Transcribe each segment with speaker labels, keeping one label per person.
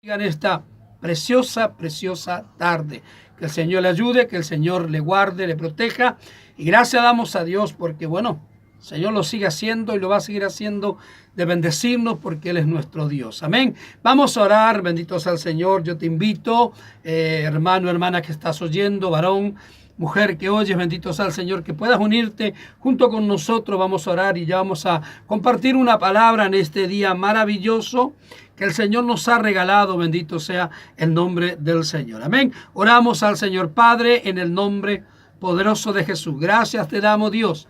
Speaker 1: En esta preciosa tarde. Que el Señor le ayude, que el Señor le guarde, le proteja. Y gracias damos a Dios porque, bueno, el Señor lo sigue haciendo y lo va a seguir haciendo de bendecirnos porque Él es nuestro Dios. Amén. Vamos a orar, bendito sea el Señor. Yo te invito, hermano, hermana que estás oyendo, varón, mujer que oyes, bendito sea el Señor, que puedas unirte junto con nosotros. Vamos a orar y ya vamos a compartir una palabra en este día maravilloso que el Señor nos ha regalado. Bendito sea el nombre del Señor. Amén. Oramos al Señor Padre en el nombre poderoso de Jesús. Gracias te damos, Dios,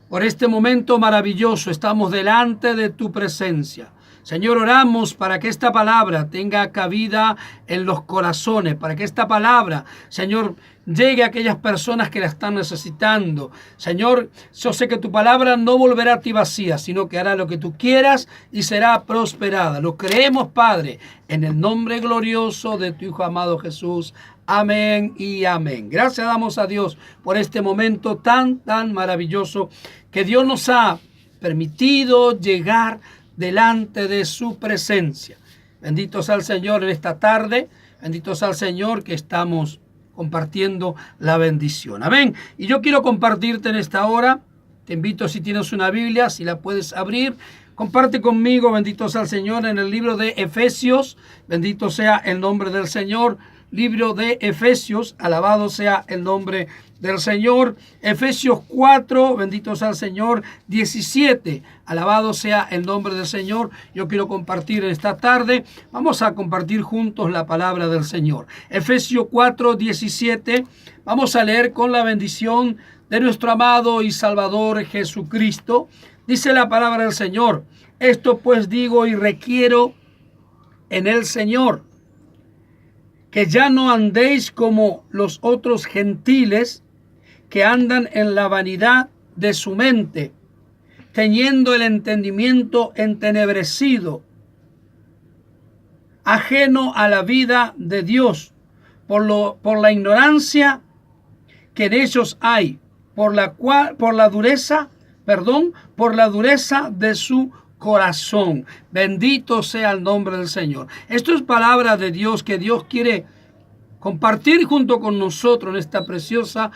Speaker 1: por este momento maravilloso. Estamos delante de tu presencia. Señor, oramos para que esta palabra tenga cabida en los corazones, para que esta palabra, Señor, llegue a aquellas personas que la están necesitando. Señor, yo sé que tu palabra no volverá a ti vacía, sino que hará lo que tú quieras y será prosperada. Lo creemos, Padre, en el nombre glorioso de tu Hijo amado Jesús. Amén y amén. Gracias damos a Dios por este momento tan maravilloso que Dios nos ha permitido llegar delante de su presencia. Bendito sea el Señor en esta tarde. Bendito sea el Señor que estamos compartiendo la bendición. Amén. Y yo quiero compartirte en esta hora. Te invito, si tienes una Biblia, si la puedes abrir, comparte conmigo, bendito sea el Señor, en el libro de Efesios. Bendito sea el nombre del Señor. Libro de Efesios, alabado sea el nombre del Señor. Efesios 4, bendito sea el Señor. 17, alabado sea el nombre del Señor. Yo quiero compartir esta tarde. Vamos a compartir juntos la palabra del Señor. Efesios 4, 17. Vamos a leer con la bendición de nuestro amado y Salvador Jesucristo. Dice la palabra del Señor: esto pues digo y requiero en el Señor, que ya no andéis como los otros gentiles que andan en la vanidad de su mente, teniendo el entendimiento entenebrecido, ajeno a la vida de Dios, por la ignorancia que en ellos hay, por la dureza de su corazón. Bendito sea el nombre del Señor. Esto es palabra de Dios que Dios quiere compartir junto con nosotros en esta preciosa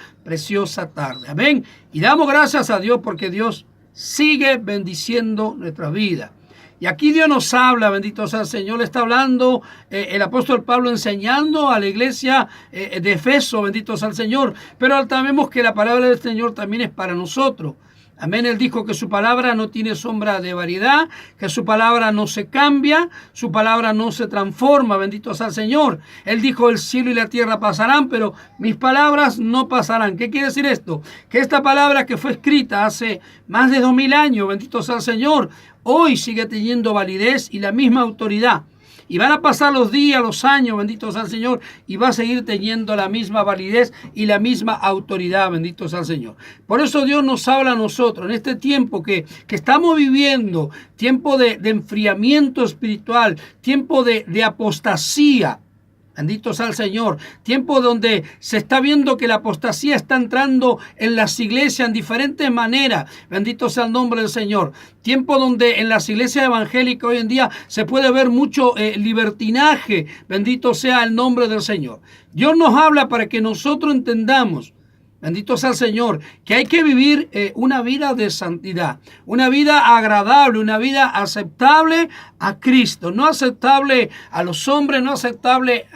Speaker 1: tarde. Amén. Y damos gracias a Dios porque Dios sigue bendiciendo nuestra vida. Y aquí Dios nos habla, bendito sea el Señor. Le está hablando el apóstol Pablo, enseñando a la iglesia de Efeso, bendito sea el Señor. Pero sabemos que la palabra del Señor también es para nosotros. Amén. Él dijo que su palabra no tiene sombra de variedad, que su palabra no se cambia, su palabra no se transforma. Bendito sea el Señor. Él dijo: el cielo y la tierra pasarán, pero mis palabras no pasarán. ¿Qué quiere decir esto? Que esta palabra que fue escrita hace más de 2000 años, bendito sea el Señor, hoy sigue teniendo validez y la misma autoridad. Y van a pasar los días, los años, bendito sea el Señor, y va a seguir teniendo la misma validez y la misma autoridad, bendito sea el Señor. Por eso Dios nos habla a nosotros en este tiempo que estamos viviendo, tiempo de enfriamiento espiritual, tiempo de apostasía. Bendito sea el Señor. Tiempo donde se está viendo que la apostasía está entrando en las iglesias en diferentes maneras. Bendito sea el nombre del Señor. Tiempo donde en las iglesias evangélicas hoy en día se puede ver mucho libertinaje. Bendito sea el nombre del Señor. Dios nos habla para que nosotros entendamos, bendito sea el Señor, que hay que vivir una vida de santidad, una vida agradable, una vida aceptable a Cristo, no aceptable a los hombres, no aceptable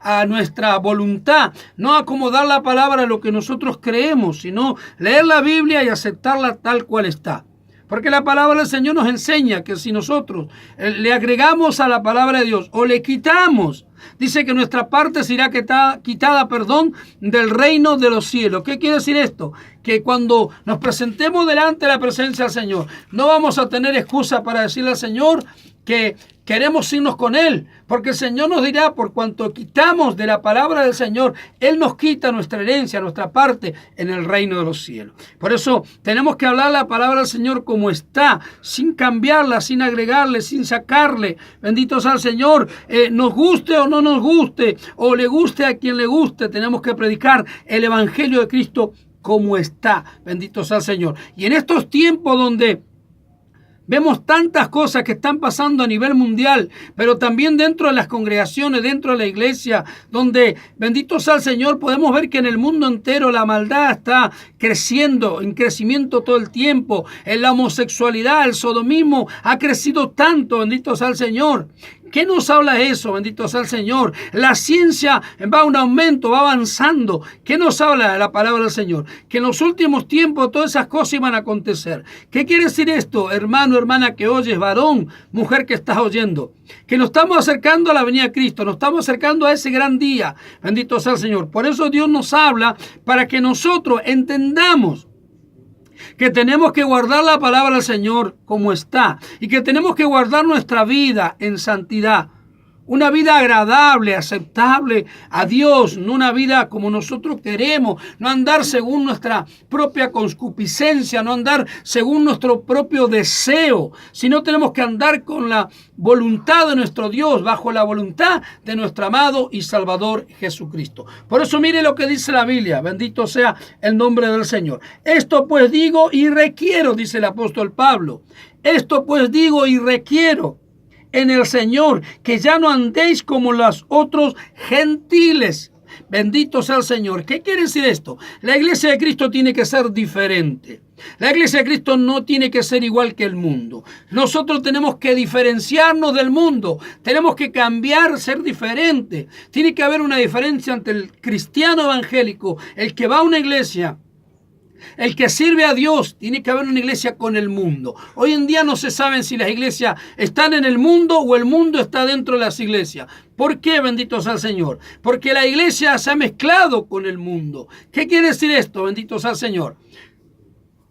Speaker 1: a nuestra voluntad, no acomodar la palabra a lo que nosotros creemos, sino leer la Biblia y aceptarla tal cual está. Porque la palabra del Señor nos enseña que si nosotros le agregamos a la palabra de Dios o le quitamos, dice que nuestra parte será quitada, del reino de los cielos. ¿Qué quiere decir esto? Que cuando nos presentemos delante de la presencia del Señor, no vamos a tener excusa para decirle al Señor que queremos irnos con Él, porque el Señor nos dirá: por cuanto quitamos de la palabra del Señor, Él nos quita nuestra herencia, nuestra parte en el reino de los cielos. Por eso tenemos que hablar la palabra del Señor como está, sin cambiarla, sin agregarle, sin sacarle. Bendito sea el Señor. Nos guste o no nos guste, o le guste a quien le guste, tenemos que predicar el evangelio de Cristo como está. Bendito sea el Señor. Y en estos tiempos donde Vemos tantas cosas que están pasando a nivel mundial, pero también dentro de las congregaciones, dentro de la iglesia, donde, bendito sea el Señor, podemos ver que en el mundo entero la maldad está creciendo, en crecimiento todo el tiempo. En la homosexualidad, el sodomismo ha crecido tanto, bendito sea el Señor. ¿Qué nos habla eso? Bendito sea el Señor. La ciencia va a un aumento, va avanzando. ¿Qué nos habla la palabra del Señor? Que en los últimos tiempos todas esas cosas iban a acontecer. ¿Qué quiere decir esto, hermano, hermana que oyes, varón, mujer que estás oyendo? Que nos estamos acercando a la venida de Cristo, nos estamos acercando a ese gran día. Bendito sea el Señor. Por eso Dios nos habla para que nosotros entendamos que tenemos que guardar la palabra del Señor como está y que tenemos que guardar nuestra vida en santidad. Una vida agradable, aceptable a Dios, no una vida como nosotros queremos, no andar según nuestra propia concupiscencia, no andar según nuestro propio deseo, sino tenemos que andar con la voluntad de nuestro Dios, bajo la voluntad de nuestro amado y Salvador Jesucristo. Por eso mire lo que dice la Biblia, bendito sea el nombre del Señor. Esto pues digo y requiero, dice el apóstol Pablo, esto pues digo y requiero en el Señor, que ya no andéis como los otros gentiles. Bendito sea el Señor. ¿Qué quiere decir esto? La iglesia de Cristo tiene que ser diferente. La iglesia de Cristo no tiene que ser igual que el mundo. Nosotros tenemos que diferenciarnos del mundo. Tenemos que cambiar, ser diferente. Tiene que haber una diferencia entre el cristiano evangélico, el que va a una iglesia, el que sirve a Dios. Tiene que haber una iglesia con el mundo. Hoy en día no se sabe si las iglesias están en el mundo o el mundo está dentro de las iglesias. ¿Por qué? Bendito sea el Señor. Porque la iglesia se ha mezclado con el mundo. ¿Qué quiere decir esto? Bendito sea el Señor.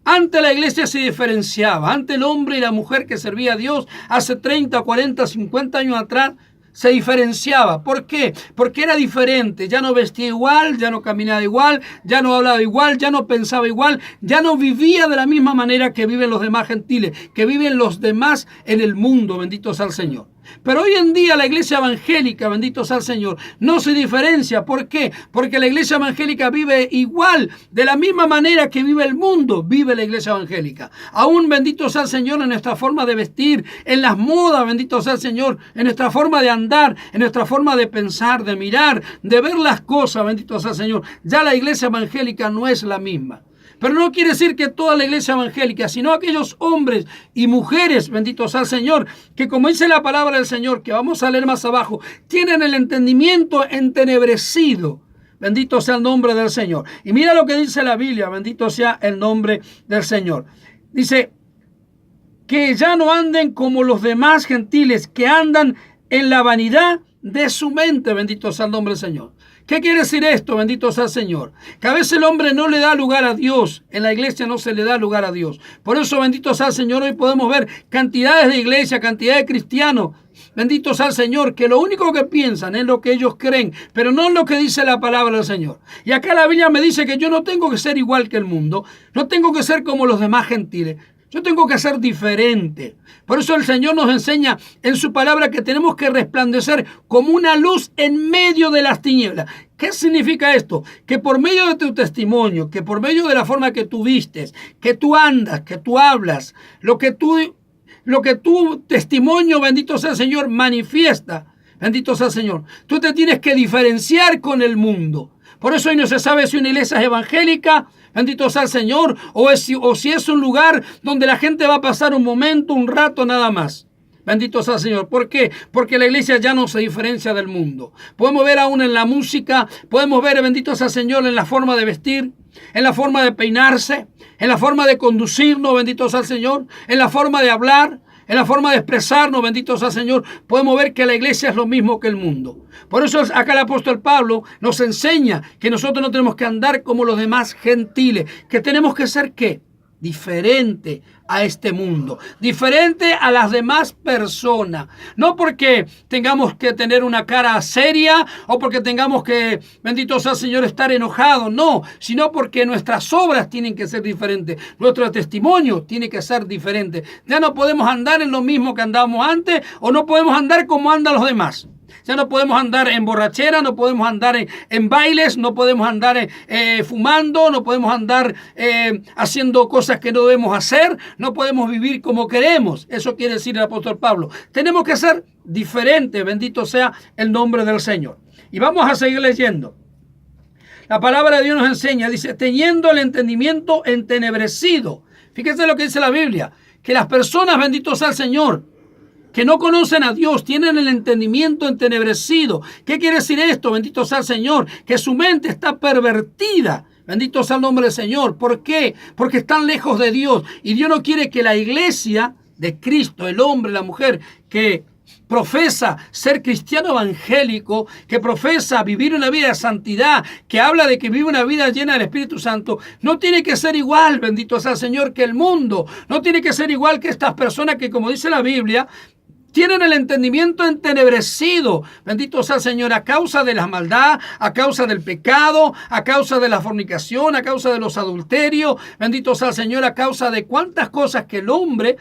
Speaker 1: Antes la iglesia se diferenciaba. Antes el hombre y la mujer que servía a Dios hace 30, 40, 50 años atrás se diferenciaba. ¿Por qué? Porque era diferente. Ya no vestía igual, ya no caminaba igual, ya no hablaba igual, ya no pensaba igual, ya no vivía de la misma manera que viven los demás gentiles, que viven los demás en el mundo. Bendito sea el Señor. Pero hoy en día la iglesia evangélica, bendito sea el Señor, no se diferencia. ¿Por qué? Porque la iglesia evangélica vive igual, de la misma manera que vive el mundo, vive la iglesia evangélica. Aún bendito sea el Señor en nuestra forma de vestir, en las modas, bendito sea el Señor, en nuestra forma de andar, en nuestra forma de pensar, de mirar, de ver las cosas, bendito sea el Señor. Ya la iglesia evangélica no es la misma. Pero no quiere decir que toda la iglesia evangélica, sino aquellos hombres y mujeres, bendito sea el Señor, que como dice la palabra del Señor, que vamos a leer más abajo, tienen el entendimiento entenebrecido. Bendito sea el nombre del Señor. Y mira lo que dice la Biblia, bendito sea el nombre del Señor. Dice que ya no anden como los demás gentiles, que andan en la vanidad de su mente. Bendito sea el nombre del Señor. ¿Qué quiere decir esto? Bendito sea el Señor. Que a veces el hombre no le da lugar a Dios. En la iglesia no se le da lugar a Dios. Por eso, bendito sea el Señor, hoy podemos ver cantidades de iglesias, cantidades de cristianos. Bendito sea el Señor, que lo único que piensan es lo que ellos creen, pero no es lo que dice la palabra del Señor. Y acá la Biblia me dice que yo no tengo que ser igual que el mundo. No tengo que ser como los demás gentiles. Yo tengo que ser diferente. Por eso el Señor nos enseña en su palabra que tenemos que resplandecer como una luz en medio de las tinieblas. ¿Qué significa esto? Que por medio de tu testimonio, que por medio de la forma que tú vistes, que tú andas, que tú hablas, lo que tu testimonio, bendito sea el Señor, manifiesta, bendito sea el Señor. Tú te tienes que diferenciar con el mundo. Por eso hoy no se sabe si una iglesia es evangélica, bendito sea el Señor, o si es un lugar donde la gente va a pasar un momento, un rato nada más. Bendito sea el Señor. ¿Por qué? Porque la iglesia ya no se diferencia del mundo. Podemos ver aún en la música, podemos ver, bendito sea el Señor, en la forma de vestir, en la forma de peinarse, en la forma de conducirnos, bendito sea el Señor, en la forma de hablar, en la forma de expresarnos, bendito sea el Señor. Podemos ver que la iglesia es lo mismo que el mundo. Por eso acá el apóstol Pablo nos enseña que nosotros no tenemos que andar como los demás gentiles, que tenemos que ser ¿qué? Diferente a este mundo, diferente a las demás personas. No porque tengamos que tener una cara seria o porque tengamos que, bendito sea el Señor, estar enojados, no, sino porque nuestras obras tienen que ser diferentes, nuestro testimonio tiene que ser diferente. Ya no podemos andar en lo mismo que andábamos antes o no podemos andar como andan los demás. Ya no podemos andar en borrachera, no podemos andar en bailes, no podemos andar fumando, no podemos andar haciendo cosas que no debemos hacer, no podemos vivir como queremos. Eso quiere decir el apóstol Pablo. Tenemos que ser diferentes, bendito sea el nombre del Señor. Y vamos a seguir leyendo. La palabra de Dios nos enseña, dice, teniendo el entendimiento entenebrecido. Fíjense lo que dice la Biblia, que las personas, bendito sea el Señor, que no conocen a Dios, tienen el entendimiento entenebrecido. ¿Qué quiere decir esto? Bendito sea el Señor, que su mente está pervertida. Bendito sea el nombre del Señor. ¿Por qué? Porque están lejos de Dios. Y Dios no quiere que la iglesia de Cristo, el hombre, la mujer, que profesa ser cristiano evangélico, que profesa vivir una vida de santidad, que habla de que vive una vida llena del Espíritu Santo, no tiene que ser igual, bendito sea el Señor, que el mundo. No tiene que ser igual que estas personas que, como dice la Biblia, tienen el entendimiento entenebrecido, bendito sea el Señor, a causa de la maldad, a causa del pecado, a causa de la fornicación, a causa de los adulterios, bendito sea el Señor, a causa de cuántas cosas que el hombre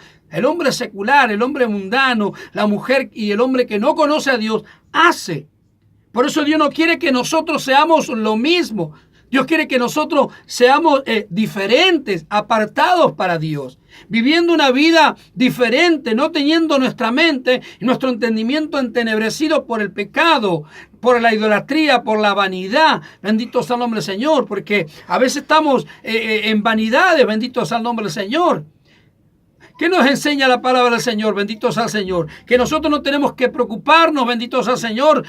Speaker 1: secular, el hombre mundano, la mujer y el hombre que no conoce a Dios hace. Por eso Dios no quiere que nosotros seamos lo mismo. Dios quiere que nosotros seamos diferentes, apartados para Dios, viviendo una vida diferente, no teniendo nuestra mente y nuestro entendimiento entenebrecido por el pecado, por la idolatría, por la vanidad. Bendito sea el nombre del Señor, porque a veces estamos en vanidades, bendito sea el nombre del Señor. ¿Qué nos enseña la palabra del Señor? Bendito sea el Señor. Que nosotros no tenemos que preocuparnos, bendito sea el Señor,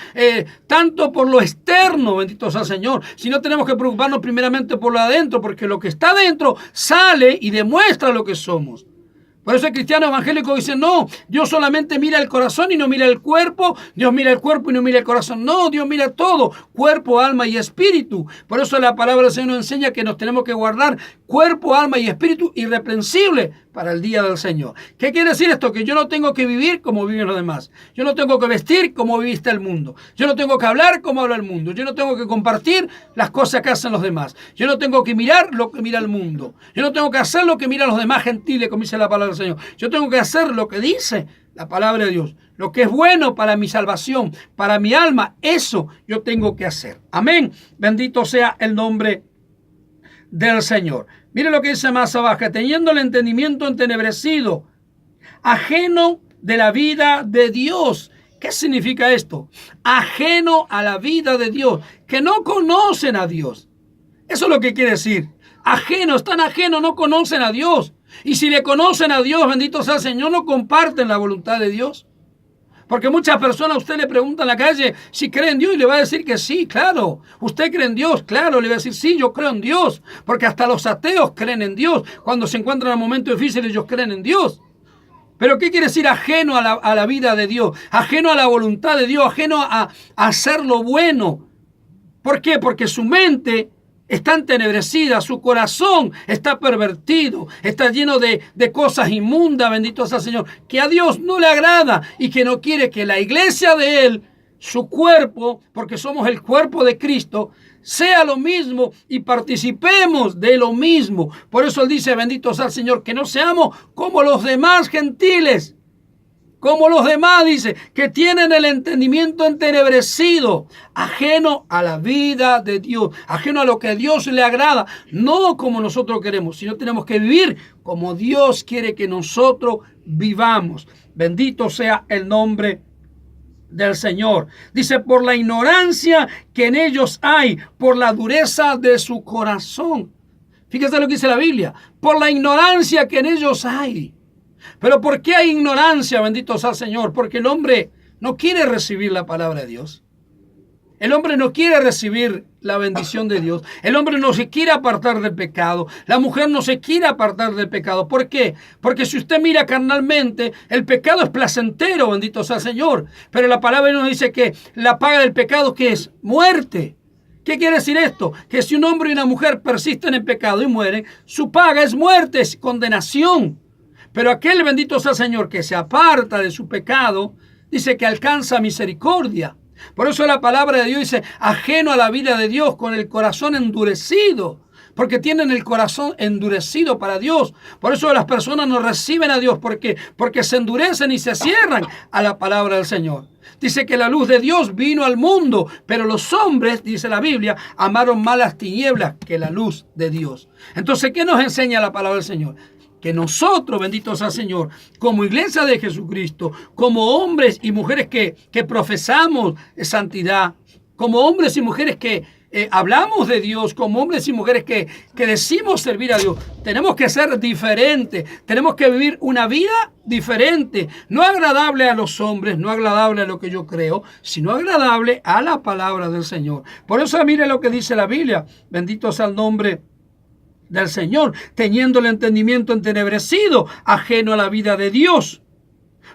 Speaker 1: tanto por lo externo, bendito sea el Señor, sino tenemos que preocuparnos primeramente por lo adentro, porque lo que está adentro sale y demuestra lo que somos. Por eso el cristiano evangélico dice, no, Dios solamente mira el corazón y no mira el cuerpo. Dios mira el cuerpo y no mira el corazón. No, Dios mira todo, cuerpo, alma y espíritu. Por eso la palabra del Señor nos enseña que nos tenemos que guardar cuerpo, alma y espíritu irreprensible para el día del Señor. ¿Qué quiere decir esto? Que yo no tengo que vivir como viven los demás. Yo no tengo que vestir como viste el mundo. Yo no tengo que hablar como habla el mundo. Yo no tengo que compartir las cosas que hacen los demás. Yo no tengo que mirar lo que mira el mundo. Yo no tengo que hacer lo que miran los demás gentiles, como dice la palabra del Señor. Yo tengo que hacer lo que dice la palabra de Dios. Lo que es bueno para mi salvación, para mi alma, eso yo tengo que hacer. Amén. Bendito sea el nombre del Señor. Mire lo que dice más abajo, teniendo el entendimiento entenebrecido, ajeno de la vida de Dios. ¿Qué significa esto? Ajeno a la vida de Dios, que no conocen a Dios. Eso es lo que quiere decir. Ajeno, están ajenos, no conocen a Dios. Y si le conocen a Dios, bendito sea el Señor, no comparten la voluntad de Dios. Porque muchas personas a usted le preguntan en la calle si cree en Dios y le va a decir que sí, claro. ¿Usted cree en Dios? Claro, le va a decir sí, yo creo en Dios. Porque hasta los ateos creen en Dios. Cuando se encuentran en momentos difíciles, ellos creen en Dios. Pero ¿qué quiere decir ajeno a la vida de Dios? Ajeno a la voluntad de Dios, ajeno a hacer lo bueno. ¿Por qué? Porque su mente está entenebrecida, su corazón está pervertido, está lleno de cosas inmundas, bendito sea el Señor, que a Dios no le agrada y que no quiere que la iglesia de Él, su cuerpo, porque somos el cuerpo de Cristo, sea lo mismo y participemos de lo mismo. Por eso Él dice, bendito sea el Señor, que no seamos como los demás gentiles. Como los demás, dice, que tienen el entendimiento entenebrecido, ajeno a la vida de Dios, ajeno a lo que a Dios le agrada, no como nosotros queremos, sino tenemos que vivir como Dios quiere que nosotros vivamos. Bendito sea el nombre del Señor. Dice, por la ignorancia que en ellos hay, por la dureza de su corazón. Fíjese lo que dice la Biblia, por la ignorancia que en ellos hay. Pero ¿por qué hay ignorancia? Bendito sea el Señor. Porque el hombre no quiere recibir la palabra de Dios. El hombre no quiere recibir la bendición de Dios. El hombre no se quiere apartar del pecado. La mujer no se quiere apartar del pecado. ¿Por qué? Porque si usted mira carnalmente, el pecado es placentero, bendito sea el Señor. Pero la palabra nos dice que la paga del pecado, ¿qué es? Muerte. ¿Qué quiere decir esto? Que si un hombre y una mujer persisten en pecado y mueren, su paga es muerte, es condenación. Pero aquel, bendito sea el Señor, que se aparta de su pecado, dice que alcanza misericordia. Por eso la palabra de Dios dice, ajeno a la vida de Dios, con el corazón endurecido. porque tienen el corazón endurecido para Dios. Por eso las personas no reciben a Dios, porque se endurecen y se cierran a la palabra del Señor. Dice que la luz de Dios vino al mundo, pero los hombres, dice la Biblia, amaron más las tinieblas que la luz de Dios. Entonces, ¿qué nos enseña la palabra del Señor? Que nosotros, bendito sea el Señor, como iglesia de Jesucristo, como hombres y mujeres que profesamos santidad, como hombres y mujeres que hablamos de Dios, como hombres y mujeres que decimos servir a Dios, tenemos que ser diferentes, tenemos que vivir una vida diferente, no agradable a los hombres, no agradable a lo que yo creo, sino agradable a la palabra del Señor. Por eso mire lo que dice la Biblia, bendito sea el nombre del Señor, teniendo el entendimiento entenebrecido, ajeno a la vida de Dios,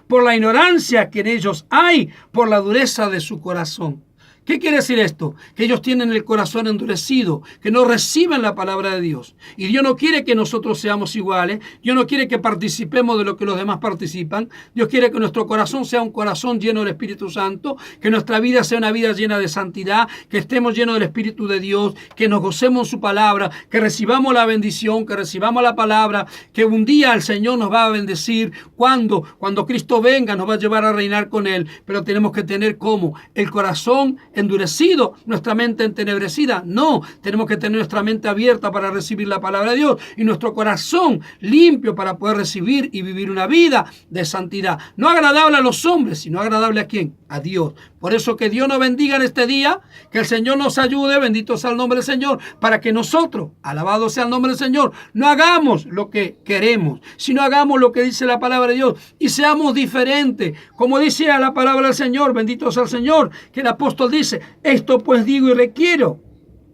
Speaker 1: por la ignorancia que en ellos hay, por la dureza de su corazón. ¿Qué quiere decir esto? Que ellos tienen el corazón endurecido, que no reciben la palabra de Dios. Y Dios no quiere que nosotros seamos iguales. Dios no quiere que participemos de lo que los demás participan. Dios quiere que nuestro corazón sea un corazón lleno del Espíritu Santo, que nuestra vida sea una vida llena de santidad, que estemos llenos del Espíritu de Dios, que nos gocemos su palabra, que recibamos la bendición, que recibamos la palabra, que un día el Señor nos va a bendecir. Cuando Cristo venga nos va a llevar a reinar con Él. Pero tenemos que tener como el corazón endurecido, nuestra mente entenebrecida. No, tenemos que tener nuestra mente abierta para recibir la palabra de Dios y nuestro corazón limpio para poder recibir y vivir una vida de santidad. No agradable a los hombres, sino agradable a ¿quién? A Dios. Por eso que Dios nos bendiga en este día, que el Señor nos ayude, bendito sea el nombre del Señor, para que nosotros, alabado sea el nombre del Señor, no hagamos lo que queremos, sino hagamos lo que dice la palabra de Dios y seamos diferentes. Como dice la palabra del Señor, bendito sea el Señor, que el apóstol dice, esto pues digo y requiero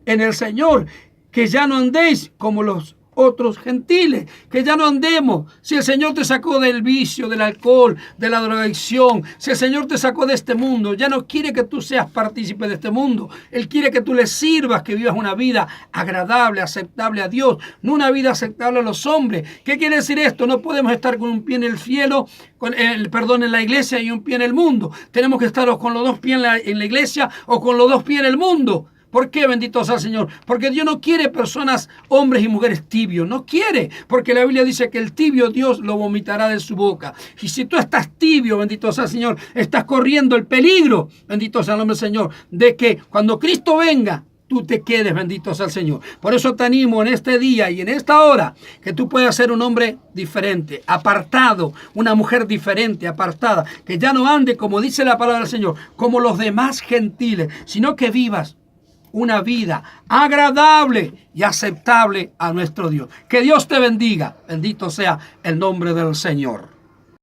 Speaker 1: en el Señor, que ya no andéis como los otros gentiles, que ya no andemos. Si el Señor te sacó del vicio, del alcohol, de la drogadicción, si el Señor te sacó de este mundo, ya no quiere que tú seas partícipe de este mundo. Él quiere que tú le sirvas, que vivas una vida agradable, aceptable a Dios, no una vida aceptable a los hombres. ¿Qué quiere decir esto? No podemos estar con un pie en el cielo, en la iglesia y un pie en el mundo. Tenemos que estar o con los dos pies en la iglesia o con los dos pies en el mundo. ¿Por qué, bendito sea el Señor? Porque Dios no quiere personas, hombres y mujeres tibios. No quiere, porque la Biblia dice que el tibio Dios lo vomitará de su boca. Y si tú estás tibio, bendito sea el Señor, estás corriendo el peligro, bendito sea el nombre del Señor, de que cuando Cristo venga, tú te quedes, bendito sea el Señor. Por eso te animo en este día y en esta hora que tú puedas ser un hombre diferente, apartado, una mujer diferente, apartada, que ya no ande, como dice la palabra del Señor, como los demás gentiles, sino que vivas una vida agradable y aceptable a nuestro Dios. Que Dios te bendiga. Bendito sea el nombre del Señor.